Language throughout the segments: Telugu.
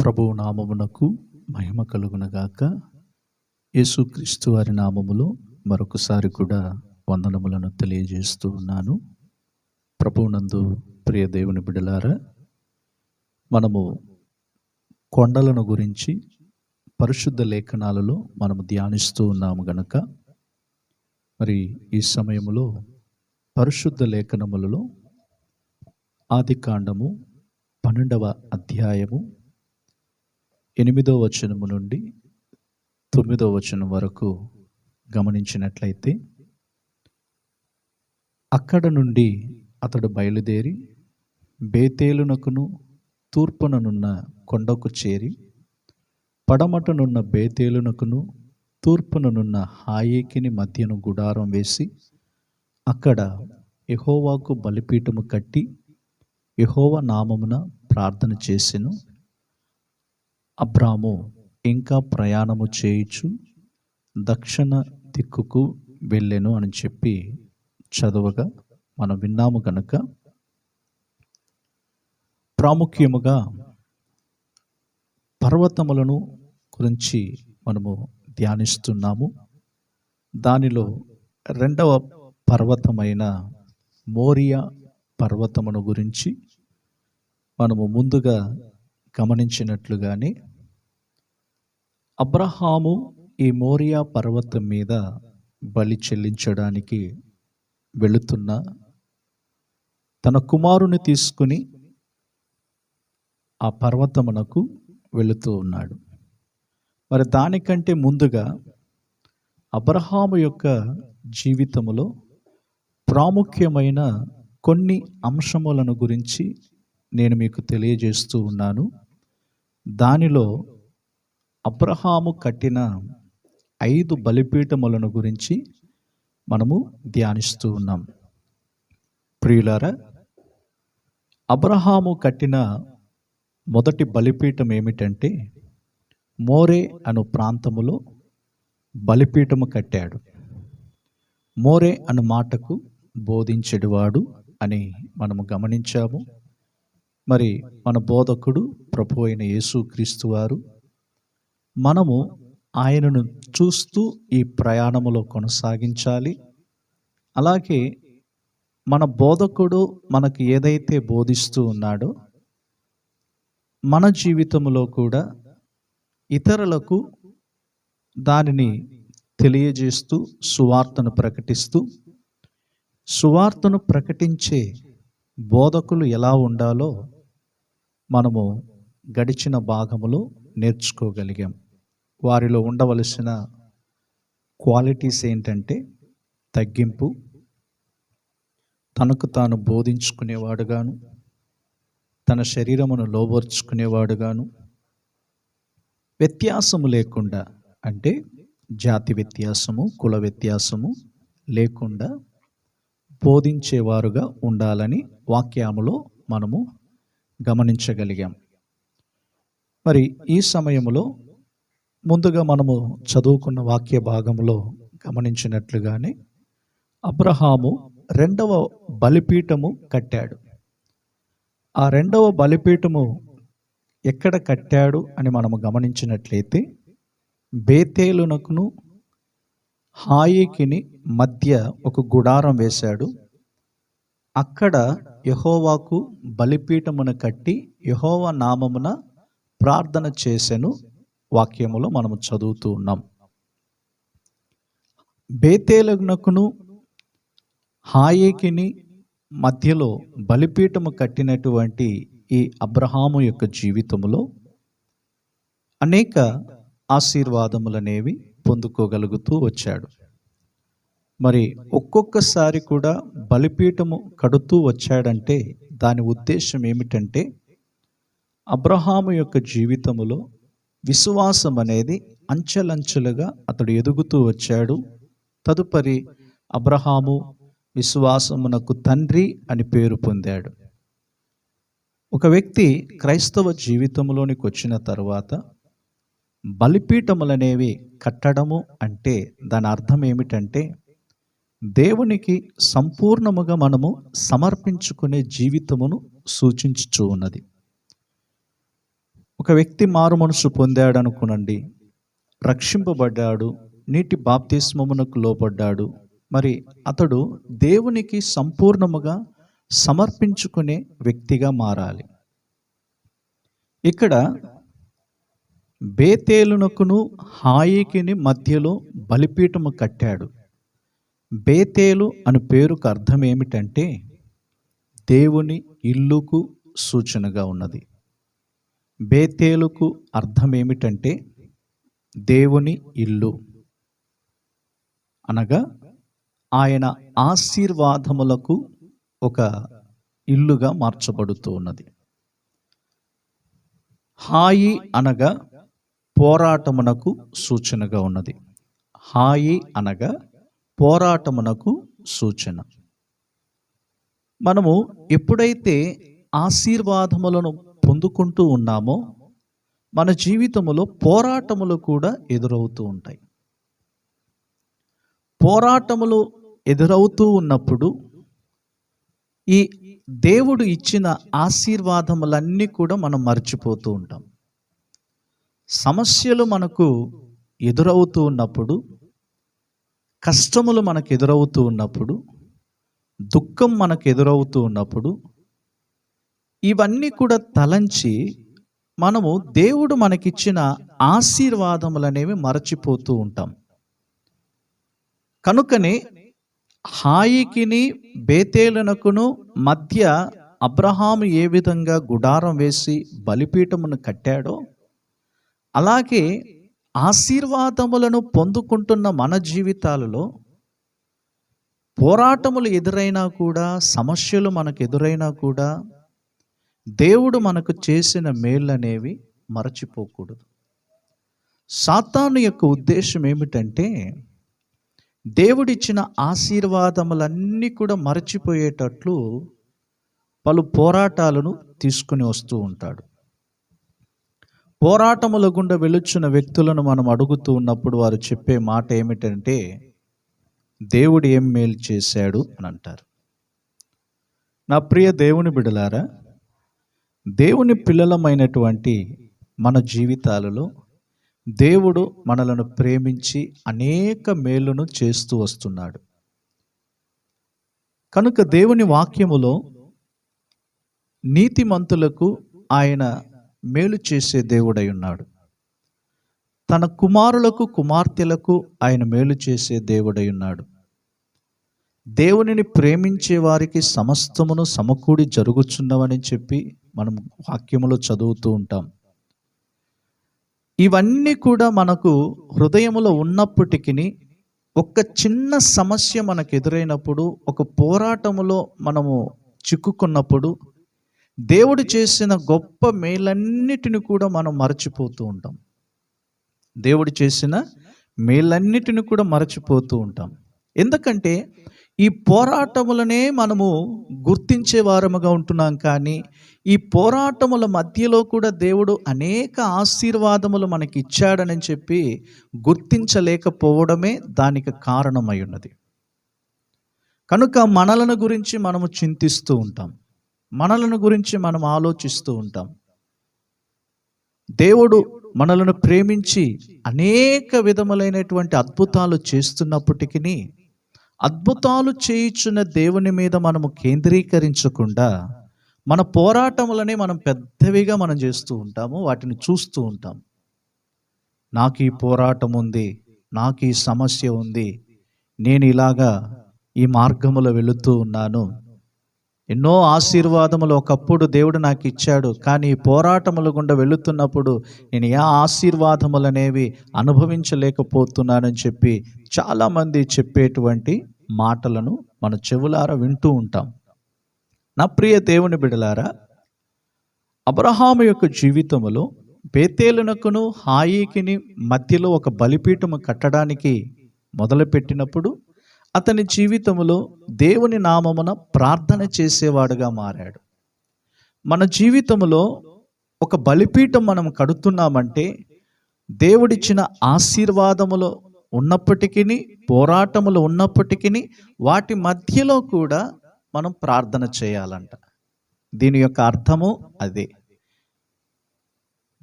ప్రభువు నామమునకు మహిమ కలుగునగాక. యేసుక్రీస్తు వారి నామములో మరొకసారి కూడా వందనములను తెలియజేస్తూ ఉన్నాను. ప్రభువునందు ప్రియ దేవుని బిడ్డలారా, మనము కొండలను గురించి పరిశుద్ధ లేఖనాలలో మనము ధ్యానిస్తూ ఉన్నాము గనక, మరి ఈ సమయంలో పరిశుద్ధ లేఖనములలో ఆదికాండము 12వ అధ్యాయము 8వ వచనము నుండి 9వ వచనం వరకు గమనించినట్లయితే, అక్కడ నుండి అతడు బయలుదేరి బేతేలునకును తూర్పుననున్న కొండకు చేరి, పడమటనున్న బేతేలునకును తూర్పుననున్న హాయేకిని మధ్యను గుడారం వేసి, అక్కడ యెహోవాకు బలిపీఠము కట్టి యెహోవా నామమున ప్రార్థన చేసెను. అబ్రాము ఇంకా ప్రయాణము చేయుచు దక్షిణ దిక్కుకు వెళ్ళెను అని చెప్పి చదవగా మనం విన్నాము గనక, ప్రాముఖ్యముగా పర్వతములను గురించి మనము ధ్యానిస్తున్నాము. దానిలో రెండవ పర్వతమైన మోరియా పర్వతమును గురించి మనము ముందుగా గమనించినట్లుగానే, అబ్రహాము ఈ మోరియా పర్వతం మీద బలి చెల్లించడానికి వెళుతున్న తన కుమారుని తీసుకుని ఆ పర్వతమునకు వెళుతూ ఉన్నాడు. మరి దానికంటే ముందుగా అబ్రహాము యొక్క జీవితములో ప్రాముఖ్యమైన కొన్ని అంశములను గురించి నేను మీకు తెలియజేస్తూ ఉన్నాను. దానిలో అబ్రహాము కట్టిన 5 బలిపీఠములను గురించి మనము ధ్యానిస్తూ ఉన్నాం. ప్రియులారా, అబ్రహాము కట్టిన మొదటి బలిపీఠం ఏమిటంటే, మోరే అను ప్రాంతములో బలిపీఠము కట్టాడు. మోరే అను మాటకు బోధించెడువాడు అని మనము గమనించాము. మరి మన బోధకుడు ప్రభు అయిన యేసుక్రీస్తు వారు, మనము ఆయనను చూస్తూ ఈ ప్రయాణములో కొనసాగించాలి. అలాగే మన బోధకుడు మనకు ఏదైతే బోధిస్తూ ఉన్నాడో, మన జీవితంలో కూడా ఇతరులకు దానిని తెలియజేస్తూ సువార్తను ప్రకటిస్తూ, సువార్తను ప్రకటించే బోధకులు ఎలా ఉండాలో మనము గడిచిన భాగములో నేర్చుకోగలిగాం. వారిలో ఉండవలసిన క్వాలిటీస్ ఏంటంటే, తగ్గింపు, తనకు తాను బోధించుకునేవాడుగాను, తన శరీరమును లోబర్చుకునేవాడుగాను, వ్యత్యాసము లేకుండా, అంటే జాతి వ్యత్యాసము, కుల వ్యత్యాసము లేకుండా బోధించేవారుగా ఉండాలని వాక్యములో మనము గమనించగలిగాం. మరి ఈ సమయంలో ముందుగా మనము చదువుకున్న వాక్య భాగంలో గమనించినట్లుగానే, అబ్రహాము 2వ బలిపీఠము కట్టాడు. ఆ 2వ బలిపీఠము ఎక్కడ కట్టాడు అని మనము గమనించినట్లయితే, బేతేలునకును హాయేకిని మధ్య ఒక గుడారం వేశాడు. అక్కడ యెహోవాకు బలిపీఠమును కట్టి యెహోవా నామమున ప్రార్థన చేసెను. వాక్యములో మనము చదువుతూ ఉన్నాం. బేతేలునకును హాయేకిని మధ్యలో బలిపీఠము కట్టినటువంటి ఈ అబ్రహాము యొక్క జీవితములో అనేక ఆశీర్వాదములనేవి పొందుకోగలుగుతూ వచ్చాడు. మరి ఒక్కొక్కసారి కూడా బలిపీఠము కడుతూ వచ్చాడంటే దాని ఉద్దేశం ఏమిటంటే, అబ్రహాము యొక్క జీవితములో విశ్వాసం అనేది అంచెలంచెలుగా అతడు ఎదుగుతూ వచ్చాడు. తదుపరి అబ్రహాము విశ్వాసమునకు తండ్రి అని పేరు పొందాడు. ఒక వ్యక్తి క్రైస్తవ జీవితంలోనికి వచ్చిన తర్వాత బలిపీఠములనేవి కట్టడము అంటే దాని అర్థం ఏమిటంటే, దేవునికి సంపూర్ణముగా మనము సమర్పించుకునే జీవితమును సూచించుచూ ఉన్నది. ఒక వ్యక్తి మారు మనసు పొందాడు అనుకునండి, రక్షింపబడ్డాడు, నీటి బాప్తిస్మమునకు లోబడ్డాడు. మరి అతడు దేవునికి సంపూర్ణముగా సమర్పించుకునే వ్యక్తిగా మారాలి. ఇక్కడ బేతేలునకును హాయికిని మధ్యలో బలిపీఠము కట్టాడు. బేతేలు అని పేరుకు అర్థం ఏమిటంటే దేవుని ఇల్లుకు సూచనగా ఉన్నది. బేతేలుకు అర్థం ఏమిటంటే దేవుని ఇల్లు అనగా ఆయన ఆశీర్వాదములకు ఒక ఇల్లుగా మార్చబడుతూ ఉన్నది. హాయి అనగా పోరాటమునకు సూచనగా ఉన్నది. హాయి అనగా పోరాటమునకు సూచన. మనము ఎప్పుడైతే ఆశీర్వాదములను పొందుకుంటూ ఉన్నామో మన జీవితంలో పోరాటములు కూడా ఎదురవుతూ ఉంటాయి. పోరాటములు ఎదురవుతూ ఉన్నప్పుడు ఈ దేవుడు ఇచ్చిన ఆశీర్వాదములన్నీ కూడా మనం మర్చిపోతూ ఉంటాం. సమస్యలు మనకు ఎదురవుతూ ఉన్నప్పుడు, కష్టములు మనకు ఎదురవుతూ ఉన్నప్పుడు, దుఃఖం మనకు ఎదురవుతూ ఉన్నప్పుడు ఇవన్నీ కూడా తలంచి మనము దేవుడు మనకిచ్చిన ఆశీర్వాదములనేవి మరచిపోతూ ఉంటాం. కనుకనే హాయికిని బేతేలునకును మధ్య అబ్రహాము ఏ విధంగా గుడారం వేసి బలిపీఠమును కట్టాడో, అలాగే ఆశీర్వాదములను పొందుకుంటున్న మన జీవితాలలో పోరాటములు ఎదురైనా కూడా, సమస్యలు మనకు ఎదురైనా కూడా దేవుడు మనకు చేసిన మేళ్ళనేవి మరచిపోకూడదు. సాతాను యొక్క ఉద్దేశం ఏమిటంటే దేవుడిచ్చిన ఆశీర్వాదములన్నీ కూడా మరచిపోయేటట్లు పలు పోరాటాలను తీసుకుని వస్తూ ఉంటాడు. పోరాటముల గుండా వెలుచున్న వ్యక్తులను మనం అడుగుతూ ఉన్నప్పుడు వారు చెప్పే మాట ఏమిటంటే దేవుడు ఏం మేలు చేశాడు అని అంటారు. నా ప్రియ దేవుని బిడ్డలారా, దేవుని పిల్లలమైనటువంటి మన జీవితాలలో దేవుడు మనలను ప్రేమించి అనేక మేలును చేస్తూ వస్తున్నాడు. కనుక దేవుని వాక్యములో నీతిమంతులకు ఆయన మేలు చేసే దేవుడై ఉన్నాడు. తన కుమారులకు కుమార్తెలకు ఆయన మేలు చేసే దేవుడై ఉన్నాడు. దేవునిని ప్రేమించే వారికి సమస్తమును సమకూడి జరుగుచున్నవని చెప్పి మనం వాక్యములో చదువుతూ ఉంటాం. ఇవన్నీ కూడా మనకు హృదయములో ఉన్నప్పటికీ ఒక చిన్న సమస్య మనకు ఎదురైనప్పుడు, ఒక పోరాటములో మనము చిక్కుకున్నప్పుడు దేవుడు చేసిన గొప్ప మేలన్నిటిని కూడా మనం మరచిపోతూ ఉంటాం. దేవుడు చేసిన మేలన్నిటిని కూడా మరచిపోతూ ఉంటాం. ఎందుకంటే ఈ పోరాటములనే మనము గుర్తించే వారముగా ఉంటున్నాం. కానీ ఈ పోరాటముల మధ్యలో కూడా దేవుడు అనేక ఆశీర్వాదములు మనకి ఇచ్చాడని చెప్పి గుర్తించలేకపోవడమే దానికి కారణమై ఉన్నది. కనుక మనలను గురించి మనము చింతిస్తూ ఉంటాం, మనలను గురించి మనం ఆలోచిస్తూ ఉంటాం. దేవుడు మనలను ప్రేమించి అనేక విధములైనటువంటి అద్భుతాలు చేస్తున్నప్పటికీ అద్భుతాలు చేయుచున్న దేవుని మీద మనము కేంద్రీకరించకుండా మన పోరాటములనే మనం పెద్దవిగా మనం చేస్తూ ఉంటాము, వాటిని చూస్తూ ఉంటాం. నాకు ఈ పోరాటం ఉంది, నాకు ఈ సమస్య ఉంది, నేను ఇలాగా ఈ మార్గములో వెళుతూ ఉన్నాను, ఎన్నో ఆశీర్వాదములు ఒకప్పుడు దేవుడు నాకు ఇచ్చాడు, కానీ ఈ పోరాటముల గుండా వెళుతున్నప్పుడు నేను ఏ ఆశీర్వాదములు అనేవి అనుభవించలేకపోతున్నానని చెప్పి చాలామంది చెప్పేటువంటి మాటలను మన చెవులారా వింటూ ఉంటాం. నా ప్రియ దేవుని బిడ్డలారా, అబ్రహాము యొక్క జీవితములో బేతేలునకును హాయికిని మధ్యలో ఒక బలిపీఠము కట్టడానికి మొదలుపెట్టినప్పుడు అతని జీవితములో దేవుని నామమున ప్రార్థన చేసేవాడుగా మారాడు. మన జీవితంలో ఒక బలిపీఠం మనం కడుతున్నామంటే దేవుడిచ్చిన ఆశీర్వాదములు ఉన్నప్పటికీ, పోరాటములు ఉన్నప్పటికీ వాటి మధ్యలో కూడా మనం ప్రార్థన చేయాలంట. దీని యొక్క అర్థము అదే.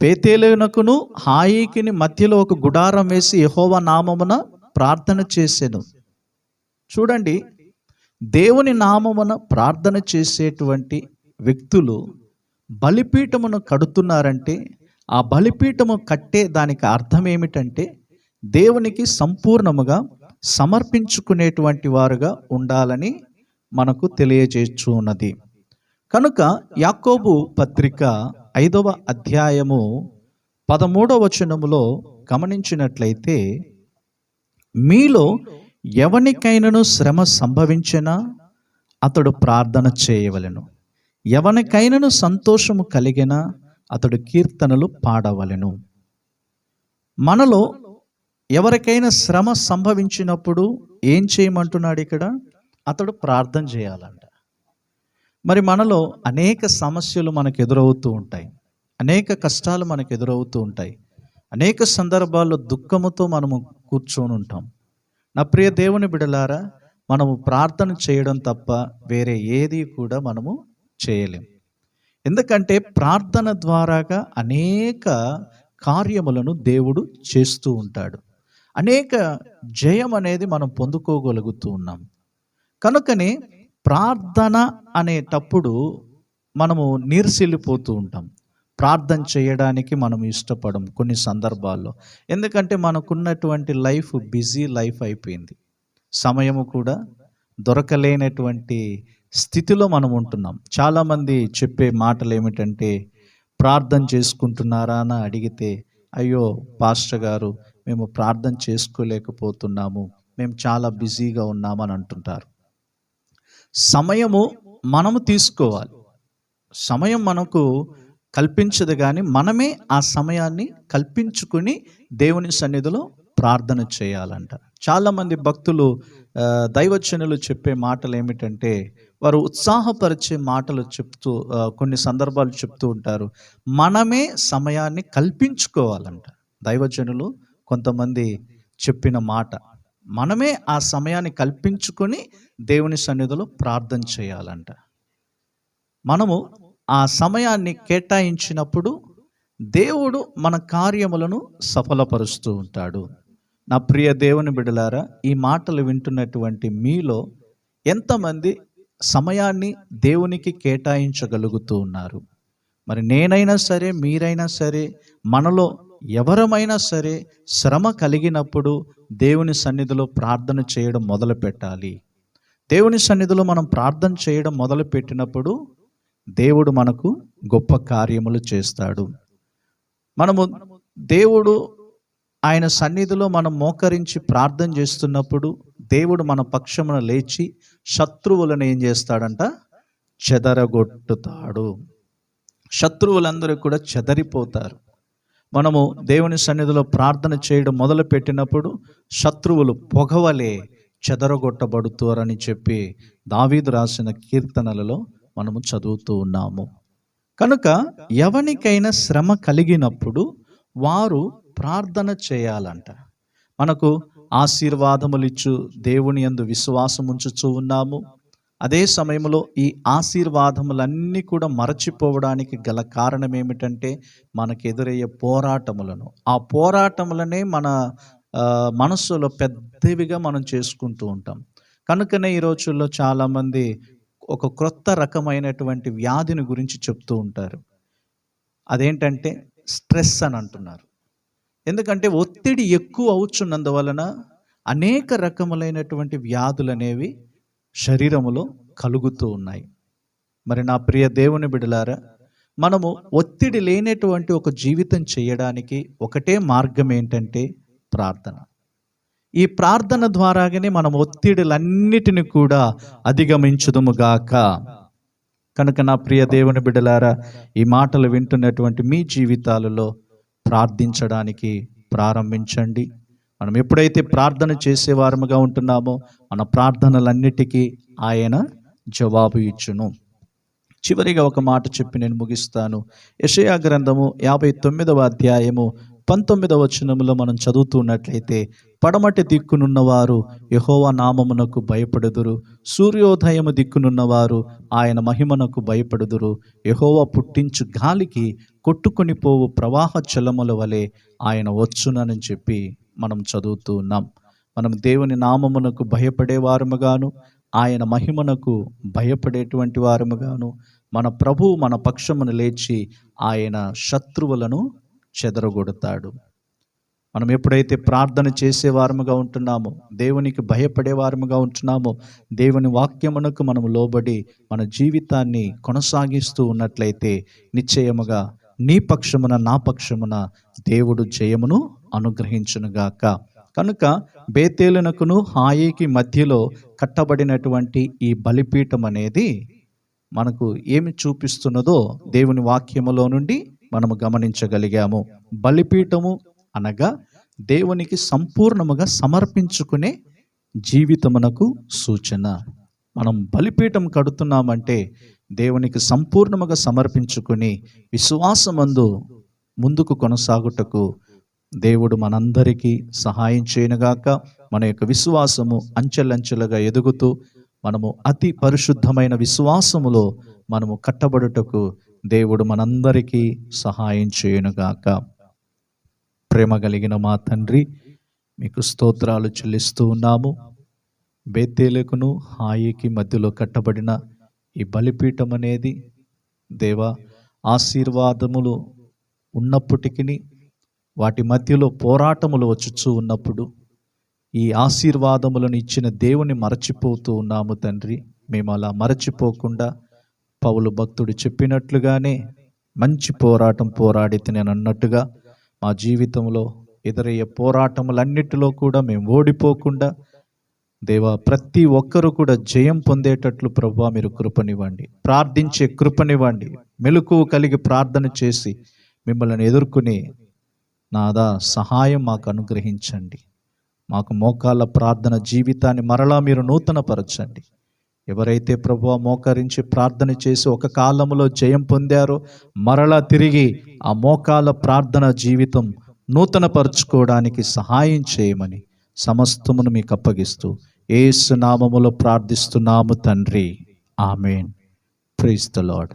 బేతేలునకును హాయికిని మధ్యలో ఒక గుడారం వేసి యెహోవా నామమున ప్రార్థన చేసెను. చూడండి, దేవుని నామమున ప్రార్థన చేసేటువంటి వ్యక్తులు బలిపీఠమును కడుతున్నారంటే, ఆ బలిపీఠము కట్టే దానికి అర్థం ఏమిటంటే దేవునికి సంపూర్ణముగా సమర్పించుకునేటువంటి వారుగా ఉండాలని మనకు తెలియజేస్తూ ఉన్నది. కనుక యాకోబు పత్రిక 5వ అధ్యాయము 13వ వచనములో గమనించినట్లయితే, మీలో ఎవనికైనను శ్రమ సంభవించినా అతడు ప్రార్థన చేయవలెను, ఎవనికైనను సంతోషము కలిగినా అతడు కీర్తనలు పాడవలెను. మనలో ఎవరికైనా శ్రమ సంభవించినప్పుడు ఏం చేయమంటున్నాడు ఇక్కడ? అతడు ప్రార్థన చేయాలంట. మరి మనలో అనేక సమస్యలు మనకు ఎదురవుతూ ఉంటాయి, అనేక కష్టాలు మనకు ఎదురవుతూ ఉంటాయి, అనేక సందర్భాల్లో దుఃఖముతో మనము కూర్చొని ఉంటాం. నా ప్రియ దేవుని బిడ్డలారా, మనము ప్రార్థన చేయడం తప్ప వేరే ఏది కూడా మనము చేయలేం. ఎందుకంటే ప్రార్థన ద్వారాగా అనేక కార్యములను దేవుడు చేస్తూ ఉంటాడు. అనేక జయం అనేది మనం పొందుకోగలుగుతూ ఉన్నాం. కనుకనే ప్రార్థన అనేటప్పుడు మనము నీరసిల్లిపోతూ ఉంటాం. ప్రార్థన చేయడానికి మనం ఇష్టపడం కొన్ని సందర్భాల్లో. ఎందుకంటే మనకున్నటువంటి లైఫ్ బిజీ లైఫ్ అయిపోయింది. సమయము కూడా దొరకలేనటువంటి స్థితిలో మనం ఉంటున్నాం. చాలామంది చెప్పే మాటలు ఏమిటంటే, ప్రార్థన చేసుకుంటున్నారా అని అడిగితే, అయ్యో పాస్టర్ గారు, మేము ప్రార్థన చేసుకోలేకపోతున్నాము, మేము చాలా బిజీగా ఉన్నామని అంటుంటారు. సమయము మనము తీసుకోవాలి. సమయం మనకు కల్పించదు, కానీ మనమే ఆ సమయాన్ని కల్పించుకుని దేవుని సన్నిధిలో ప్రార్థన చేయాలంట. చాలామంది భక్తులు దైవజనులు చెప్పే మాటలు ఏమిటంటే, వారు ఉత్సాహపరిచే మాటలు చెప్తూ కొన్ని సందర్భాలు చెప్తూ ఉంటారు. మనమే సమయాన్ని కల్పించుకోవాలంట. దైవజనులు కొంతమంది చెప్పిన మాట, మనమే ఆ సమయాన్ని కల్పించుకొని దేవుని సన్నిధిలో ప్రార్థన చేయాలంట. మనము ఆ సమయాన్ని కేటాయించినప్పుడు దేవుడు మన కార్యములను సఫలపరుస్తూ ఉంటాడు. నా ప్రియ దేవుని బిడ్డలారా, ఈ మాటలు వింటున్నటువంటి మీలో ఎంతమంది సమయాన్ని దేవునికి కేటాయించగలుగుతూ ఉన్నారు? మరి నేనైనా సరే, మీరైనా సరే, మనలో ఎవరమైనా సరే శ్రమ కలిగినప్పుడు దేవుని సన్నిధిలో ప్రార్థన చేయడం మొదలు పెట్టాలి. దేవుని సన్నిధిలో మనం ప్రార్థన చేయడం మొదలు పెట్టినప్పుడు దేవుడు మనకు గొప్ప కార్యములు చేస్తాడు. మనము దేవుడు ఆయన సన్నిధిలో మనం మోకరించి ప్రార్థన చేస్తున్నప్పుడు దేవుడు మన పక్షమున లేచి శత్రువులను ఏం చేస్తాడంట? చెదరగొట్టుతాడు. శత్రువులందరూ కూడా చెదరిపోతారు. మనము దేవుని సన్నిధిలో ప్రార్థన చేయడం మొదలు పెట్టినప్పుడు శత్రువులు పొగవలే చెదరగొట్టబడుతారని చెప్పి దావీదు రాసిన కీర్తనలలో మనము చదువుతూ ఉన్నాము. కనుక ఎవనికైనా శ్రమ కలిగినప్పుడు వారు ప్రార్థన చేయాలంట. మనకు ఆశీర్వాదములు ఇచ్చు దేవుని యందు విశ్వాసం ఉంచుచూ ఉన్నాము. అదే సమయంలో ఈ ఆశీర్వాదములన్నీ కూడా మరచిపోవడానికి గల కారణం ఏమిటంటే, మనకు ఎదురయ్యే పోరాటములను, ఆ పోరాటములనే మన మనస్సులో పెద్దవిగా మనం చేసుకుంటూ ఉంటాం. కనుకనే ఈ రోజుల్లో చాలామంది ఒక క్రొత్త రకమైనటువంటి వ్యాధిని గురించి చెప్తూ ఉంటారు. అదేంటంటే స్ట్రెస్ అని అంటున్నారు. ఎందుకంటే ఒత్తిడి ఎక్కువ అవుతున్నందువలన అనేక రకములైనటువంటి వ్యాధులు అనేవి శరీరములో కలుగుతూ ఉన్నాయి. మరి నా ప్రియ దేవుని బిడ్డలారా, మనము ఒత్తిడి లేనటువంటి ఒక జీవితం చేయడానికి ఒకటే మార్గం ఏంటంటే ప్రార్థన. ఈ ప్రార్థన ద్వారాగానే మనం ఒత్తిడిలన్నిటిని కూడా అధిగమించుదుముగాక. కనుక నా ప్రియ దేవుని బిడ్డలారా, ఈ మాటలు వింటున్నటువంటి మీ జీవితాలలో ప్రార్థించడానికి ప్రారంభించండి. మనం ఎప్పుడైతే ప్రార్థన చేసేవారముగా ఉంటున్నామో మన ప్రార్థనలన్నిటికీ ఆయన జవాబు ఇచ్చును. చివరిగా ఒక మాట చెప్పి నేను ముగిస్తాను. యెషయా గ్రంథము 59వ అధ్యాయము 19వ వచనంలో మనం చదువుతున్నట్లయితే, పడమటి దిక్కునున్నవారు యెహోవా నామమునకు భయపడుదురు, సూర్యోదయము దిక్కునున్నవారు ఆయన మహిమనకు భయపడుదురు. యెహోవా పుట్టించు గాలికి కొట్టుకొని పోవు ప్రవాహ జలముల వలె ఆయన వచ్చునని చెప్పి మనం చదువుతూ ఉన్నాం. మనం దేవుని నామమునకు భయపడే వారముగాను, ఆయన మహిమనకు భయపడేటువంటి వారముగాను, మన ప్రభువు మన పక్షమున లేచి ఆయన శత్రువులను చెదరగొడతాడు. మనం ఎప్పుడైతే ప్రార్థన చేసేవారముగా ఉంటున్నామో, దేవునికి భయపడేవారముగా ఉంటున్నామో, దేవుని వాక్యమునకు మనము లోబడి మన జీవితాన్ని కొనసాగిస్తూ ఉన్నట్లయితే నిశ్చయముగా నీ పక్షమున నా పక్షమున దేవుడు జయమును అనుగ్రహించునుగాక. కనుక బేతేలునకును హాయికి మధ్యలో కట్టబడినటువంటి ఈ బలిపీఠం అనేది మనకు ఏమి చూపిస్తున్నదో దేవుని వాక్యములో నుండి మనము గమనించగలిగాము. బలిపీఠము అనగా దేవునికి సంపూర్ణముగా సమర్పించుకునే జీవితమునకు సూచన. మనం బలిపీఠం కడుతున్నామంటే దేవునికి సంపూర్ణముగా సమర్పించుకుని విశ్వాసమందు ముందుకు కొనసాగుటకు దేవుడు మనందరికీ సహాయం చేయనుగాక. మన యొక్క విశ్వాసము అంచెలంచెలుగా ఎదుగుతూ మనము అతి పరిశుద్ధమైన విశ్వాసములో మనము కట్టబడుటకు దేవుడు మనందరికీ సహాయం చేయనుగాక. ప్రేమ కలిగిన మా తండ్రి, మీకు స్తోత్రాలు చెల్లిస్తూ ఉన్నాము. బేతేలుకును హాయికి మధ్యలో కట్టబడిన ఈ బలిపీఠం అనేది దేవా ఆశీర్వాదములు ఉన్నప్పటికీ వాటి మధ్యలో పోరాటములు వచ్చుచూ ఉన్నప్పుడు ఈ ఆశీర్వాదములను ఇచ్చిన దేవుని మరచిపోతూ ఉన్నాము తండ్రి. మేము అలా మరచిపోకుండా పౌలు భక్తుడు చెప్పినట్లుగానే మంచి పోరాటం పోరాడితే నేను అన్నట్టుగా మా జీవితంలో ఎదురయ్యే పోరాటములన్నిటిలో కూడా మేము ఓడిపోకుండా దేవా ప్రతి ఒక్కరూ కూడా జయం పొందేటట్లు ప్రభువా మీరు కృపనివ్వండి, ప్రార్థించే కృపనివ్వండి, మెలకువ కలిగి ప్రార్థన చేసి మిమ్మల్ని ఎదుర్కొనే నాదా సహాయం మాకు అనుగ్రహించండి. మాకు మోకాళ్ళ ప్రార్థన జీవితాన్ని మరలా మీరు నూతనపరచండి. ఎవరైతే ప్రభువా మోకరించి ప్రార్థన చేసి ఒక కాలంలో జయం పొందారో మరలా తిరిగి ఆ మోకాళ్ళ ప్రార్థన జీవితం నూతనపరచుకోవడానికి సహాయం చేయమని సమస్తమును మీకు అప్పగిస్తూ యేసు నామములో ప్రార్థిస్తున్నాము తండ్రి. ఆమేన్. Praise the lord.